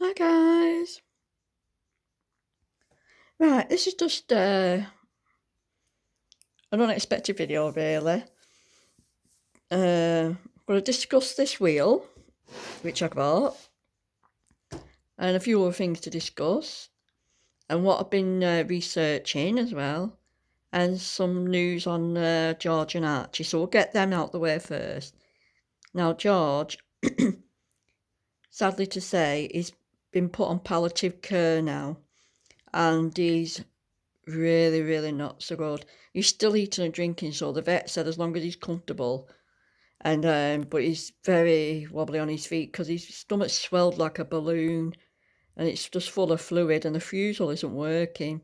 Hi guys. Right, this is just an unexpected video really. I'm going to discuss this wheel, which I bought, and a few other things to discuss, and what I've been researching as well, and some news on George and Archie. So we'll get them out the way first. Now George, sadly to say, he's been put on palliative care now, and he's really not so good. He's still eating and drinking, so the vet said as long as he's comfortable. And but he's very wobbly on his feet because his stomach's swelled like a balloon, and it's just full of fluid, and the fusel isn't working.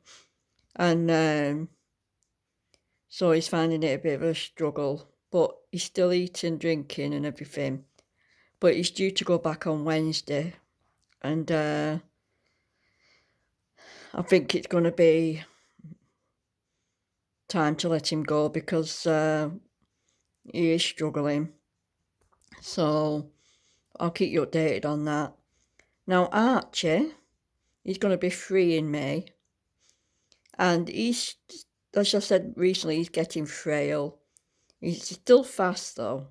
And so he's finding it a bit of a struggle. But he's still eating, drinking, and everything. But he's due to go back on Wednesday, and I think it's going to be time to let him go because he is struggling. So I'll keep you updated on that. Now Archie, he's going to be 3 in May, and he's, as I said recently, he's getting frail. He's still fast though,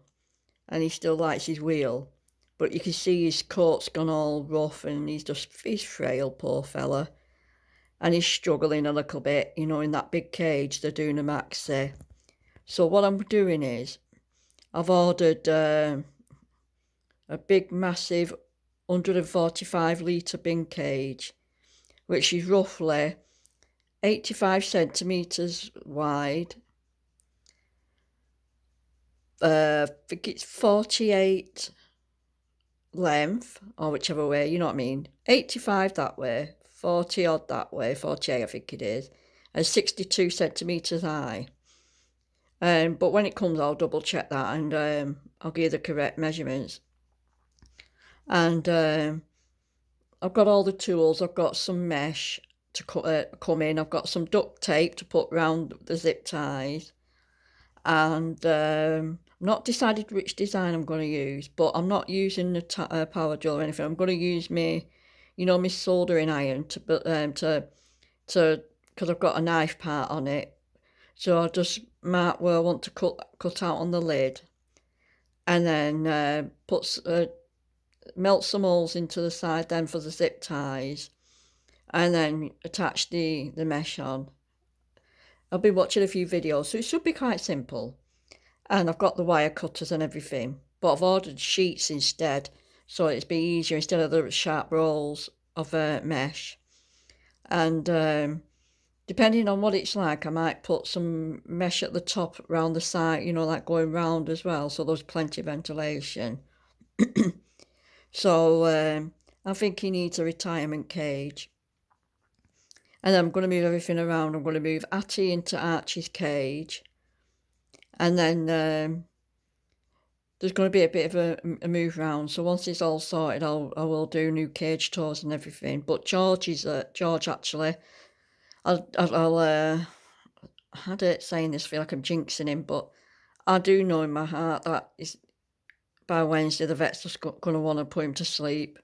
and he still likes his wheel, but you can see his coat's gone all rough, and he's frail, poor fella, and he's struggling a little bit, in that big cage they're doing a maxi. So what I'm doing is I've ordered a big massive 145 litre bin cage, which is roughly 85 centimetres wide. I think it's 48 length, or whichever way, you know what I mean. 85 that way, 40 odd that way, 48 I think it is, and 62 centimetres high. But when it comes, I'll double check that, and I'll give you the correct measurements. And I've got all the tools. I've got some mesh to come in. I've got some duct tape to put round the zip ties, and not decided which design I'm going to use, but I'm not using the power drill or anything. I'm going to use my soldering iron to because I've got a knife part on it. So I'll just mark where I want to cut out on the lid, and then melt some holes into the side then for the zip ties, and then attach the mesh on. I've been watching a few videos, so it should be quite simple. And I've got the wire cutters and everything, but I've ordered sheets instead, so it's be easier instead of the sharp rolls of mesh. And depending on what it's like, I might put some mesh at the top round the side, like going round as well, so there's plenty of ventilation. So I think he needs a retirement cage. And I'm going to move everything around. I'm going to move Atty into Archie's cage, and then there's going to be a bit of a move round. So once it's all sorted, I will do new cage tours and everything. But George actually, I had it saying this, feel like I'm jinxing him, but I do know in my heart that by Wednesday the vet's just going to want to put him to sleep.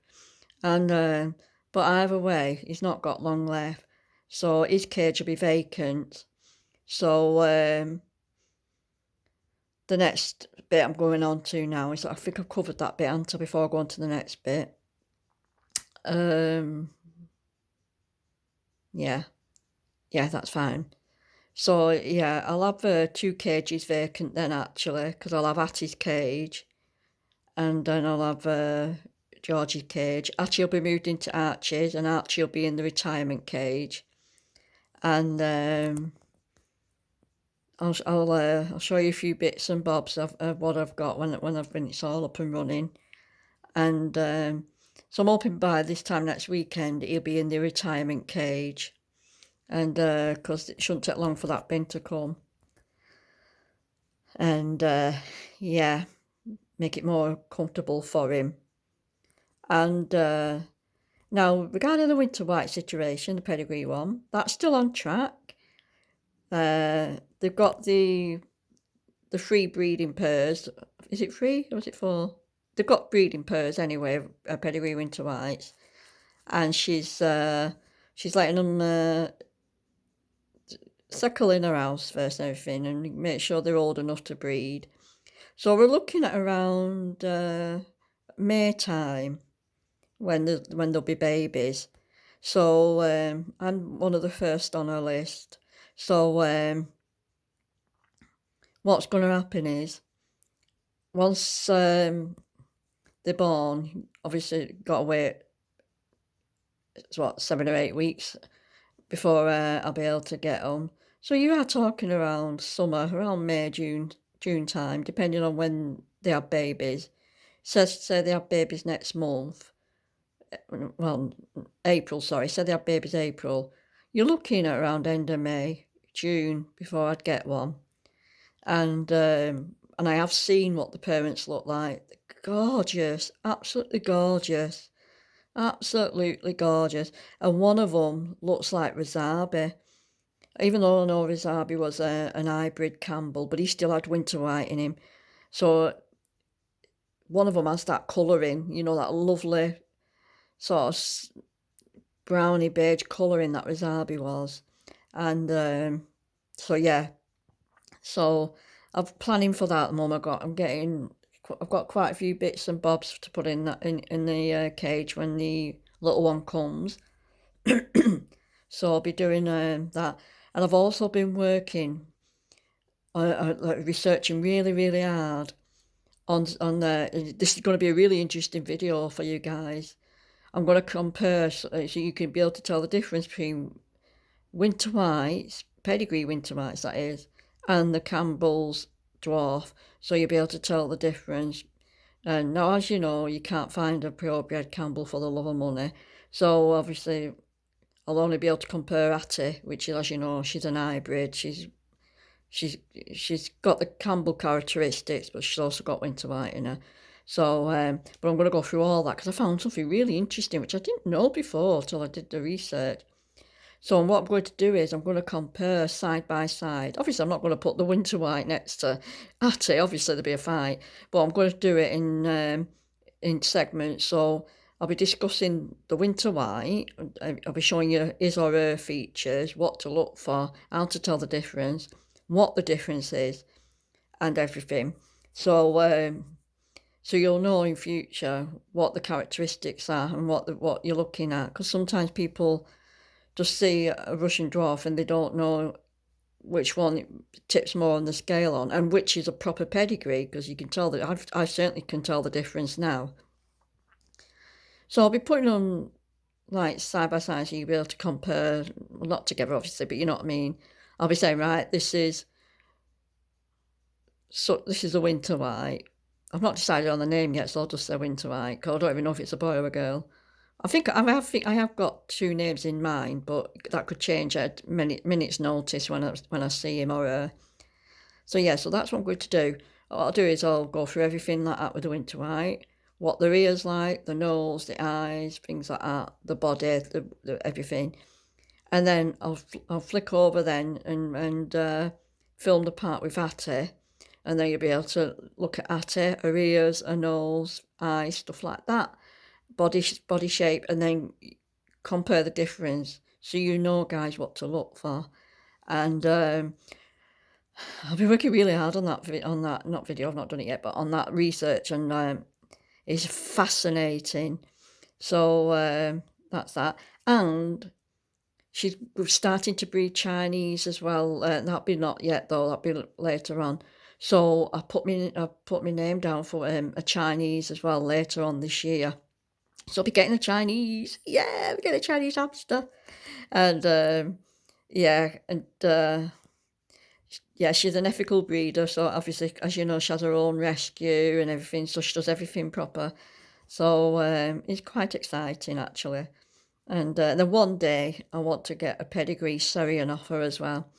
And but either way, he's not got long left, so his cage will be vacant. So the next bit I'm going on to now is, I think I've covered that bit until before I go on to the next bit. Yeah, that's fine. So yeah, I'll have 2 cages vacant then actually, because I'll have Attie's cage, and then I'll have Georgie's cage. Attie will be moved into Archie's, and Archie will be in the retirement cage. And I'll show you a few bits and bobs of what I've got when it's all up and running. And so I'm hoping by this time next weekend he'll be in the retirement cage, and because it shouldn't take long for that bin to come. And yeah, make it more comfortable for him. And now regarding the winter white situation, the pedigree one, that's still on track. They've got the 3 breeding pairs. Is it 3 or is it 4? They've got breeding pairs anyway, pedigree winter whites, and she's letting them settle in her house first and everything, and make sure they're old enough to breed. So we're looking at around May time when there'll be babies. So I'm one of the first on her list. So what's going to happen is once they're born, obviously got to wait, it's what, 7 or 8 weeks before I'll be able to get them. So you are talking around summer, around May, June time, depending on when they have babies. Say they have babies next month. Well, April, sorry. Say they have babies April. You're looking at around end of May, June before I'd get one. And I have seen what the parents look like. Gorgeous, absolutely gorgeous. Absolutely gorgeous. And one of them looks like Rosabi. Even though I know Rosabi was an hybrid Campbell, but he still had winter white in him. So one of them has that colouring, that lovely sort of browny beige colouring that Rosabi was. And so yeah, so I'm planning for that at the moment. I've got quite a few bits and bobs to put in the cage when the little one comes. So I'll be doing that, and I've also been working, like researching really, really hard on this is going to be a really interesting video for you guys. I'm going to compare so you can be able to tell the difference between winter whites, pedigree winter whites that is, and the Campbell's dwarf. So you'll be able to tell the difference. And now, as you know, you can't find a purebred Campbell for the love of money. So obviously, I'll only be able to compare Atty, which is, as you know, she's an hybrid. She's she's got the Campbell characteristics, but she's also got winter white in her. So, but I'm going to go through all that because I found something really interesting, which I didn't know before till I did the research. So what I'm going to do is I'm going to compare side by side. Obviously, I'm not going to put the winter white next to Atty. Obviously, there'll be a fight, but I'm going to do it in segments. So I'll be discussing the winter white. I'll be showing you his or her features, what to look for, how to tell the difference, what the difference is, and everything. So you'll know in future what the characteristics are and what you're looking at. Because sometimes people just see a Russian dwarf and they don't know which one tips more on the scale on and which is a proper pedigree, because you can tell that I certainly can tell the difference now. So I'll be putting them like side by side so you'll be able to compare, well, not together obviously, but you know what I mean. I'll be saying, right, this is a winter white. I've not decided on the name yet, so I'll just say winter white, because I don't even know if it's a boy or a girl. I have got two names in mind, but that could change at minutes' notice when I see him or her. So yeah, so that's what I'm going to do. What I'll do is I'll go through everything like that with the winter white, what their ears like, the nose, the eyes, things like that, the body, the everything, and then I'll flick over then and film the part with Atty, and then you'll be able to look at Atty, her ears, her nose, eyes, stuff like that. Body shape, and then compare the difference so you know, guys, what to look for. And I've been working really hard on that not video, I've not done it yet, but on that research, and it's fascinating. So that's that. And she's starting to breed Chinese as well. That'll be not yet though, that'll be later on. So I put my name down for a Chinese as well later on this year. So I'll be getting a Chinese. Yeah, we're getting a Chinese hamster. And yeah, and yeah, she's an ethical breeder. So obviously, as you know, she has her own rescue and everything. So she does everything proper. So it's quite exciting actually. And then one day I want to get a pedigree Syrian off her as well.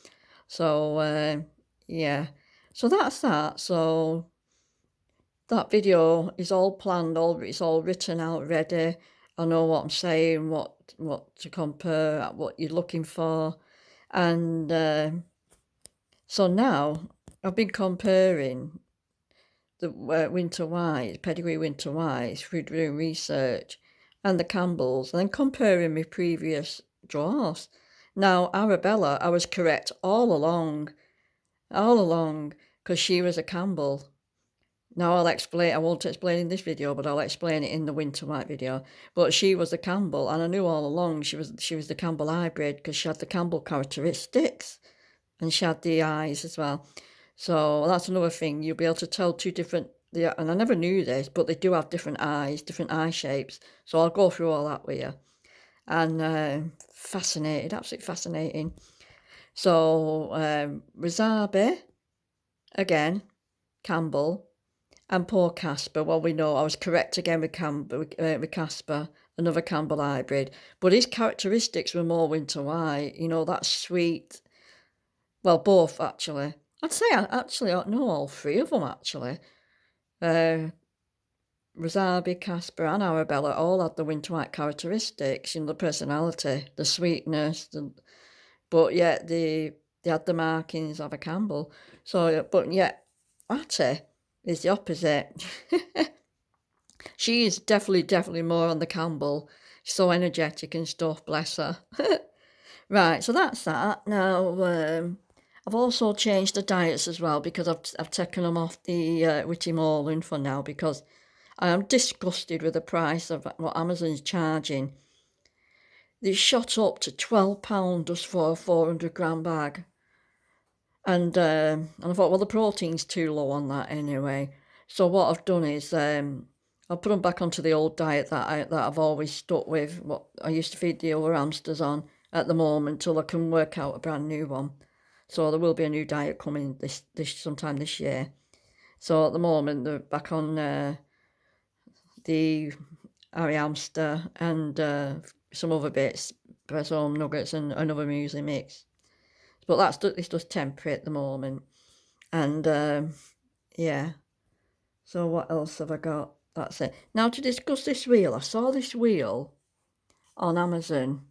So yeah, so that's that. So that video is all planned, it's all written out, ready. I know what I'm saying, what to compare, what you're looking for. And so now I've been comparing the winter whites, pedigree winter whites through doing research. and the Campbells, and then comparing my previous drawers. Now, Arabella, I was correct all along, because she was a Campbell. Now I'll explain, I won't explain in this video, but I'll explain it in the Winter White video. But she was a Campbell, and I knew all along she was the Campbell hybrid, because she had the Campbell characteristics, and she had the eyes as well. So that's another thing, you'll be able to tell two different, and I never knew this, but they do have different eyes, different eye shapes. So I'll go through all that with you. And fascinated, absolutely fascinating. So Rizabi, again, Campbell, and poor Casper. Well, we know I was correct again with Casper, another Campbell hybrid. But his characteristics were more Winter White. You know, that sweet. Well, both actually. I'd say I know all three of them actually. Rizabi, Casper, and Arabella all had the Winter White characteristics. You know, the personality, the sweetness, but yet they had the markings of a Campbell. So, but yet Atty is the opposite. She is definitely more on the Campbell. She's so energetic and stuff, bless her. Right, so that's that. Now, I've also changed the diets as well, because I've taken them off the Witty Moreland for now, because I am disgusted with the price of what Amazon's charging. They shot up to £12 just for a 400-gram bag. And I thought, well, the protein's too low on that anyway. So what I've done is I'll put them back onto the old diet that I've always stuck with, what I used to feed the other hamsters on at the moment, till I can work out a brand new one. So there will be a new diet coming this sometime this year. So at the moment they're back on the Hamster and some other bits, press home nuggets and another muesli mix. But it's just temporary at the moment. And yeah. So what else have I got? That's it. Now to discuss this wheel. I saw this wheel on Amazon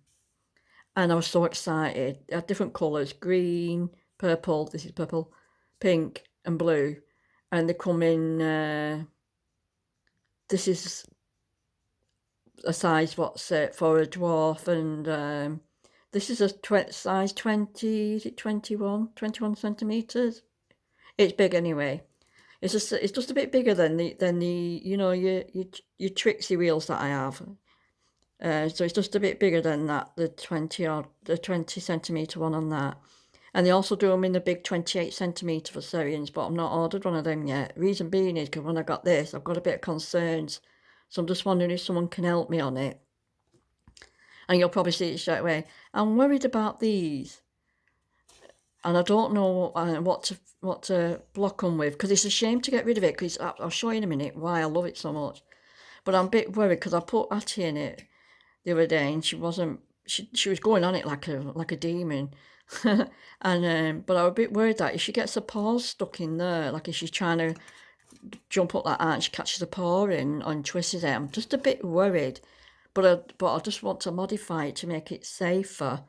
and I was so excited. It had different colours, green, purple, this is purple, pink and blue. And they come in, this is a size, what's it, for a dwarf, and this is a size 20, is it 21 centimetres? It's big anyway. It's just a bit bigger than the you know, your Trixie wheels that I have. So it's just a bit bigger than that, the 20 centimetre one on that. And they also do them in the big 28 centimetre for Syrians, but I've not ordered one of them yet. Reason being is because when I got this, I've got a bit of concerns. So I'm just wondering if someone can help me on it. And you'll probably see it straight away. I'm worried about these. And I don't know what to block them with, because it's a shame to get rid of it, because I'll show you in a minute why I love it so much. But I'm a bit worried, because I put Atty in it the other day, and she was going on it like a demon. And but I was a bit worried that if she gets her paws stuck in there, like if she's trying to jump up like that and she catches a paw in and twists it, I'm just a bit worried. But I just want to modify it to make it safer.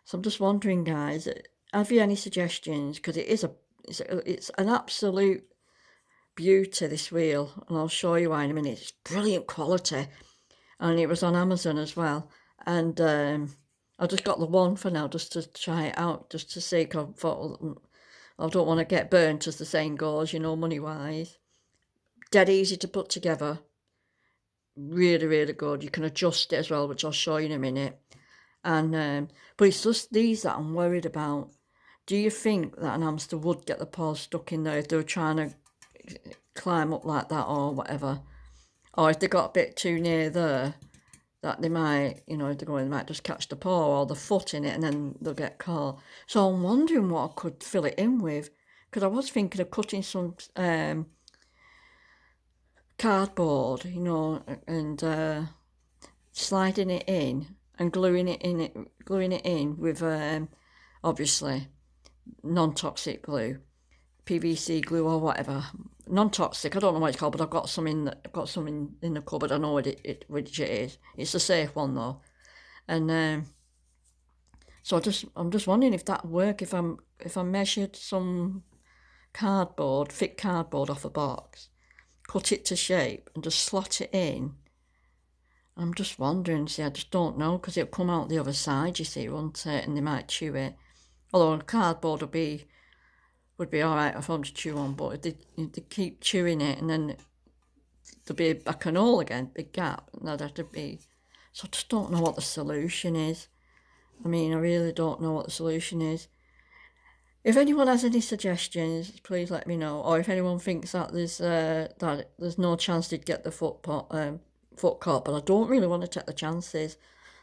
So I'm just wondering, guys, have you any suggestions? Because it's an absolute beauty, this wheel, and I'll show you why in a minute. It's brilliant quality, and it was on Amazon as well. And I just got the one for now, just to try it out, just to see. Cause I don't want to get burnt, as the saying goes, you know, money-wise. Dead easy to put together. Really good. You can adjust it as well, which I'll show you in a minute. And but it's just these that I'm worried about. Do you think that an hamster would get the paws stuck in there if they were trying to climb up like that or whatever? Or if they got a bit too near there, that they might, you know, if they're going, they might just catch the paw or the foot in it and then they'll get caught. So I'm wondering what I could fill it in with, because I was thinking of cutting some cardboard, you know, and sliding it in and gluing it in with obviously non-toxic glue, PVC glue or whatever. Non-toxic, I don't know what it's called, but I've got some in the cupboard. I know which it is. It's a safe one though. And so I'm just wondering if that work, if I measured some thick cardboard off a box, cut it to shape and just slot it in. I'm just wondering, see, I just don't know, because it'll come out the other side, you see, won't it? And they might chew it. Although cardboard would be all right for them to chew on, but if they keep chewing it, and then there'll be back an hole again, big gap, and that'd have to be. So I just don't know what the solution is. I mean, I really don't know what the solution is. If anyone has any suggestions, please let me know. Or if anyone thinks that there's no chance they'd get the foot caught, but I don't really want to take the chances.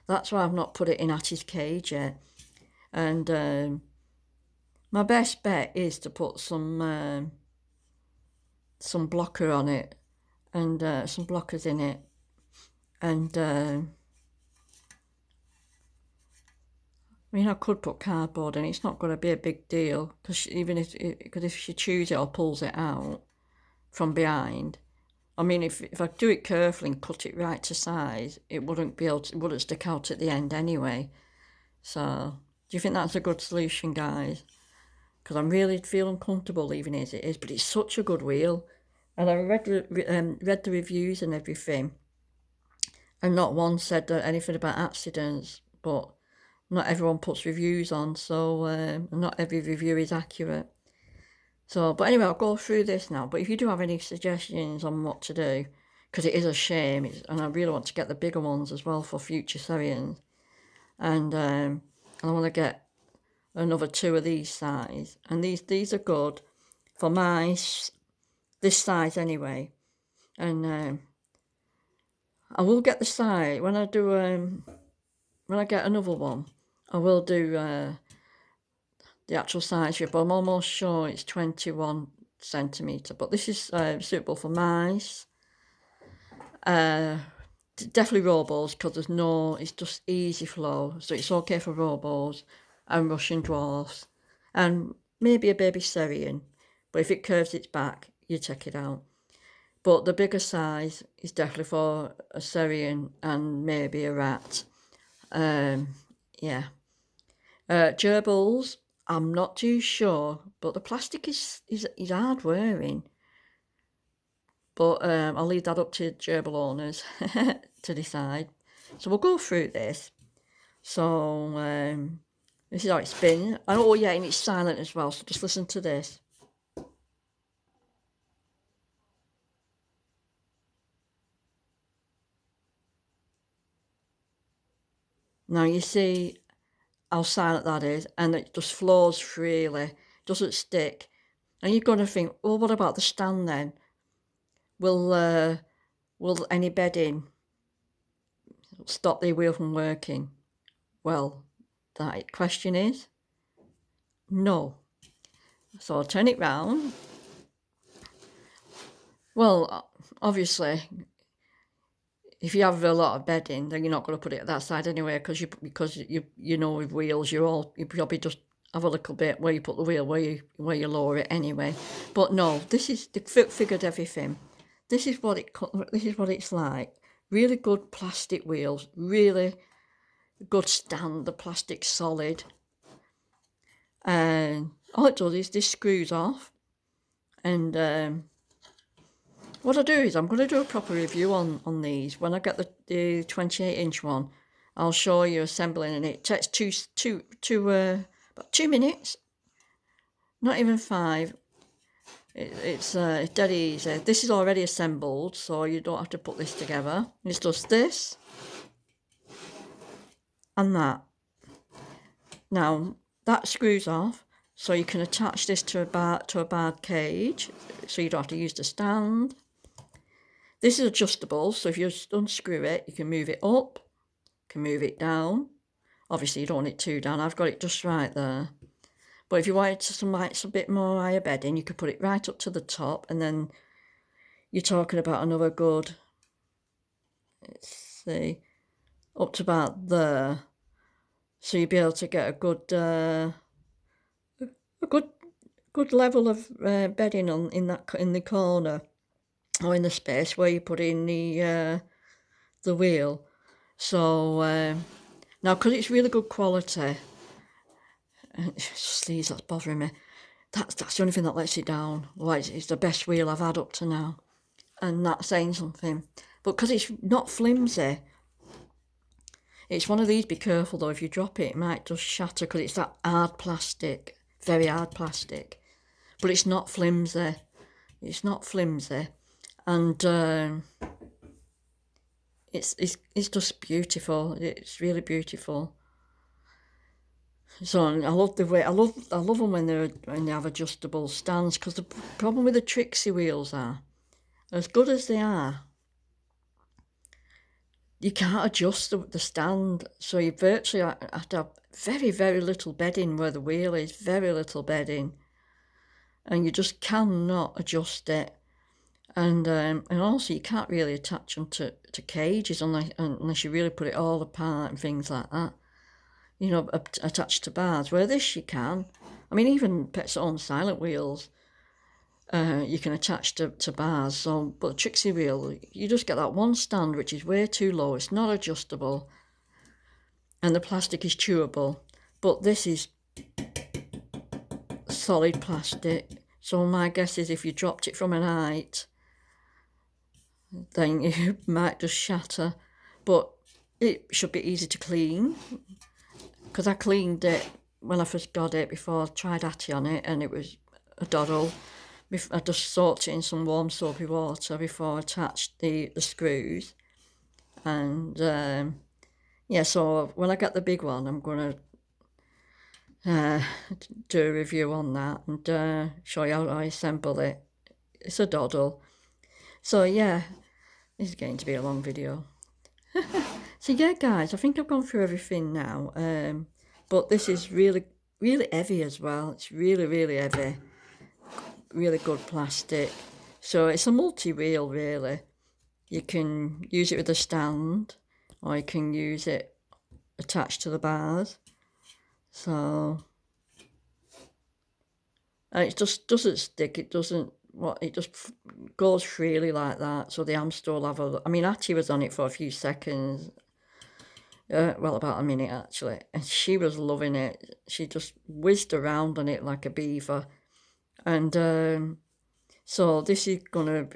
That's why I've not put it in Hatch's cage yet. And my best bet is to put some blocker on it, and some blockers in it, and I mean, I could put cardboard in. It's not going to be a big deal, because even if she chews it or pulls it out from behind, I mean, if I do it carefully and cut it right to size, it wouldn't stick out at the end anyway. So, do you think that's a good solution, guys? Because I'm really feeling comfortable leaving it as it is, but it's such a good wheel. And I read the reviews and everything, and not one said anything about accidents, but not everyone puts reviews on, so not every review is accurate. So, but anyway, I'll go through this now. But if you do have any suggestions on what to do, because it is a shame, and I really want to get the bigger ones as well for future Syrians, and I want to get another 2 of these size, and these are good for mice, this size anyway, and I will get the size when I do when I get another one. I will do the actual size here, but I'm almost sure it's 21 centimetre. But this is suitable for mice. Definitely robos, because it's just easy flow. So it's okay for robos and Russian dwarfs and maybe a baby Syrian. But if it curves its back, you take it out. But the bigger size is definitely for a Syrian and maybe a rat. Yeah. Gerbils, I'm not too sure, but the plastic is hard wearing. But I'll leave that up to gerbil owners to decide. So we'll go through this. So this is how it's been. Oh yeah, and it's silent as well, so just listen to this. Now you see how silent that is, and it just flows freely, doesn't stick. And you're going to think, well, what about the stand then? Will any bedding stop the wheel from working? Well, that question is no. So I'll turn it round. Well, obviously, if you have a lot of bedding, then you're not going to put it at that side anyway, because you know with wheels, you probably just have a little bit where you put the wheel, where you lower it anyway. But no, this is figured everything. This is what it's like. Really good plastic wheels, really good stand. The plastic's solid, and all it does is this screws off. And what I do is I'm going to do a proper review on these when I get the 28-inch one. I'll show you assembling, and it takes about 2 minutes, not even 5. It's dead easy. This is already assembled, so you don't have to put this together. It's just this and that. Now that screws off, so you can attach this to a barred cage, so you don't have to use the stand. This is adjustable, so if you unscrew it, you can move it up, can move it down. Obviously, you don't want it too down. I've got it just right there. But if you wanted some a bit more higher bedding, you could put it right up to the top, and then you're talking about another good, let's see, up to about there. So you'd be able to get a good level of bedding in the corner, or in the space where you put in the wheel. So now, because it's really good quality, it's just these that's bothering me. That's the only thing that lets it down. Well, it's the best wheel I've had up to now, and that's saying something. But because it's not flimsy, It's one of these, be careful though, if you drop it, it might just shatter because it's that hard plastic, very hard plastic. But it's not flimsy. It's not flimsy. And it's just beautiful. It's really beautiful. So I love the way I love them when they have adjustable stands, because the problem with the Trixie wheels are, as good as they are, you can't adjust the stand, so you virtually have to have very, very little bedding where the wheel is, very little bedding, and you just cannot adjust it. And also you can't really attach them to cages unless you really put it all apart and things like that. You know, attached to bars. Where this you can. I mean, even Pet's own silent wheels, you can attach to bars. So, but the Trixie wheel, you just get that one stand which is way too low. It's not adjustable, and the plastic is chewable. But this is solid plastic. So my guess is if you dropped it from an height, then it might just shatter. But it should be easy to clean, because I cleaned it when I first got it before I tried Atty on it, and it was a doddle. I just soaked it in some warm soapy water before I attached the screws. And yeah, so when I get the big one, I'm going to do a review on that and show you how I assemble it. It's a doddle. So yeah, this is getting to be a long video. So yeah, guys, I think I've gone through everything now. But this is really, really heavy as well. It's really, really heavy. Really good plastic. So it's a multi-wheel, really. You can use it with a stand, or you can use it attached to the bars. So, and it just doesn't stick. It doesn't. It just goes freely like that. So the Hamster will have a. I mean, Atty was on it for a few seconds. Well, about a minute actually, and she was loving it. She just whizzed around on it like a beaver, and so this is gonna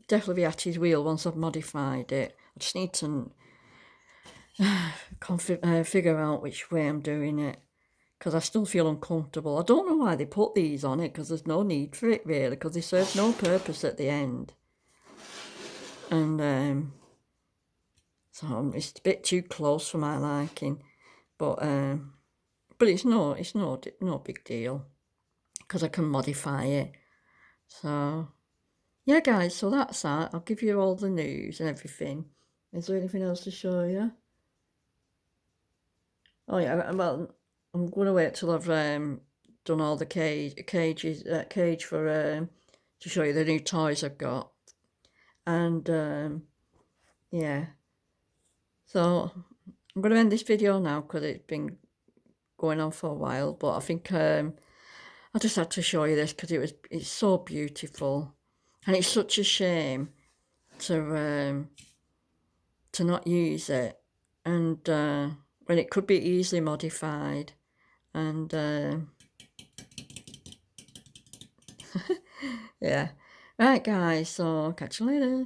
definitely be Atty's wheel once I've modified it. I just need to figure out which way I'm doing it, because I still feel uncomfortable. I don't know why they put these on it, because there's no need for it really, because they serve no purpose at the end. And so it's a bit too close for my liking, but it's no big deal, because I can modify it. So yeah, guys, so that's that. I'll give you all the news and everything. Is there anything else to show you? Oh yeah, well, I'm going to wait till I've done all the cage for to show you the new toys I've got. And yeah, so I'm going to end this video now because it's been going on for a while, but I think I just had to show you this because it's so beautiful, and it's such a shame to not use it, and when it could be easily modified. And yeah, right guys, so catch you later.